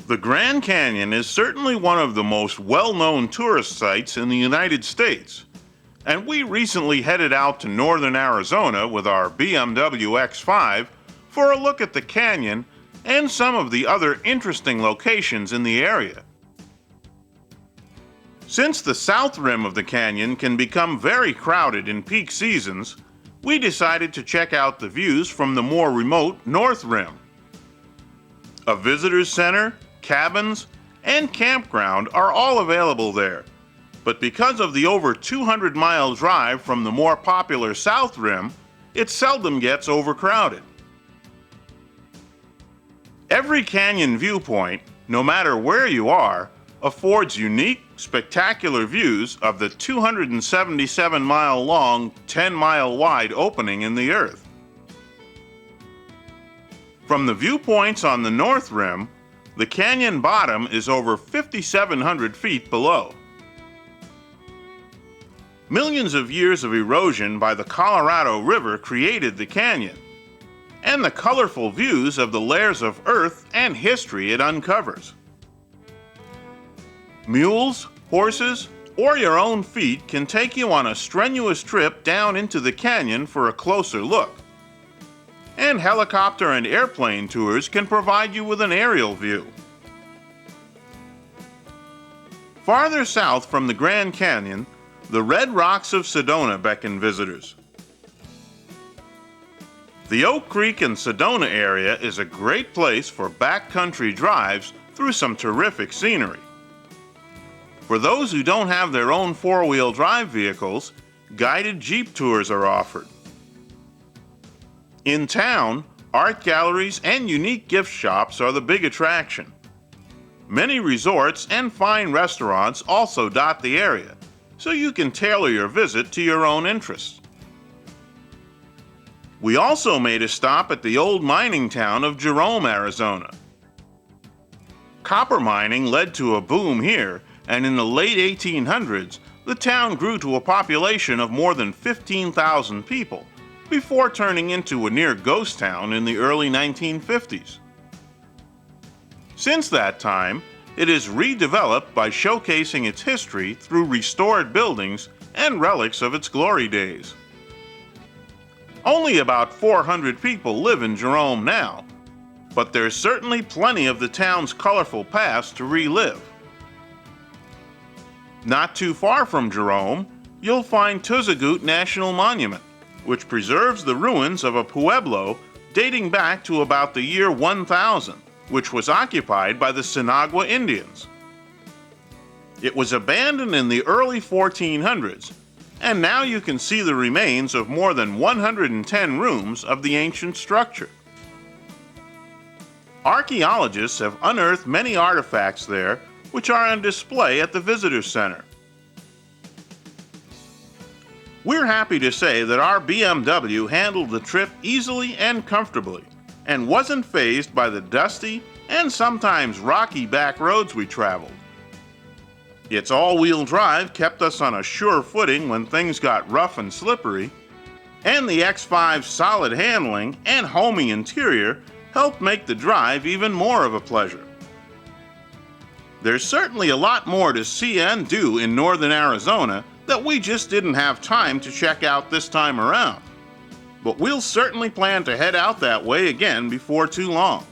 The Grand Canyon is certainly one of the most well-known tourist sites in the United States, and we recently headed out to northern Arizona with our BMW X5 for a look at the canyon and some of the other interesting locations in the area. Since the south rim of the canyon can become very crowded in peak seasons, we decided to check out the views from the more remote north rim. A visitor's center, cabins, and campground are all available there, but because of the over 200-mile drive from the more popular south rim, it seldom gets overcrowded. Every canyon viewpoint, no matter where you are, affords unique, spectacular views of the 277-mile-long, 10-mile-wide opening in the earth. From the viewpoints on the north rim, the canyon bottom is over 5,700 feet below. Millions of years of erosion by the Colorado River created the canyon, and the colorful views of the layers of earth and history it uncovers. Mules, horses, or your own feet can take you on a strenuous trip down into the canyon for a closer look. And helicopter and airplane tours can provide you with an aerial view. Farther south from the Grand Canyon, the red rocks of Sedona beckon visitors. The Oak Creek and Sedona area is a great place for backcountry drives through some terrific scenery. For those who don't have their own four-wheel drive vehicles, guided Jeep tours are offered. In town, art galleries and unique gift shops are the big attraction. Many resorts and fine restaurants also dot the area, so you can tailor your visit to your own interests. We also made a stop at the old mining town of Jerome, Arizona. Copper mining led to a boom here, and in the late 1800s, the town grew to a population of more than 15,000 people, before turning into a near ghost town in the early 1950s. Since that time, it is redeveloped by showcasing its history through restored buildings and relics of its glory days. Only about 400 people live in Jerome now, but there's certainly plenty of the town's colorful past to relive. Not too far from Jerome, you'll find Tuzigoot National Monument, which preserves the ruins of a pueblo dating back to about the year 1000, which was occupied by the Sinagua Indians. It was abandoned in the early 1400s, and now you can see the remains of more than 110 rooms of the ancient structure. Archaeologists have unearthed many artifacts there, which are on display at the Visitor Center. We're happy to say that our BMW handled the trip easily and comfortably, and wasn't fazed by the dusty and sometimes rocky back roads we traveled. Its all-wheel drive kept us on a sure footing when things got rough and slippery, and the X5's solid handling and homey interior helped make the drive even more of a pleasure. There's certainly a lot more to see and do in northern Arizona that we just didn't have time to check out this time around, but we'll certainly plan to head out that way again before too long.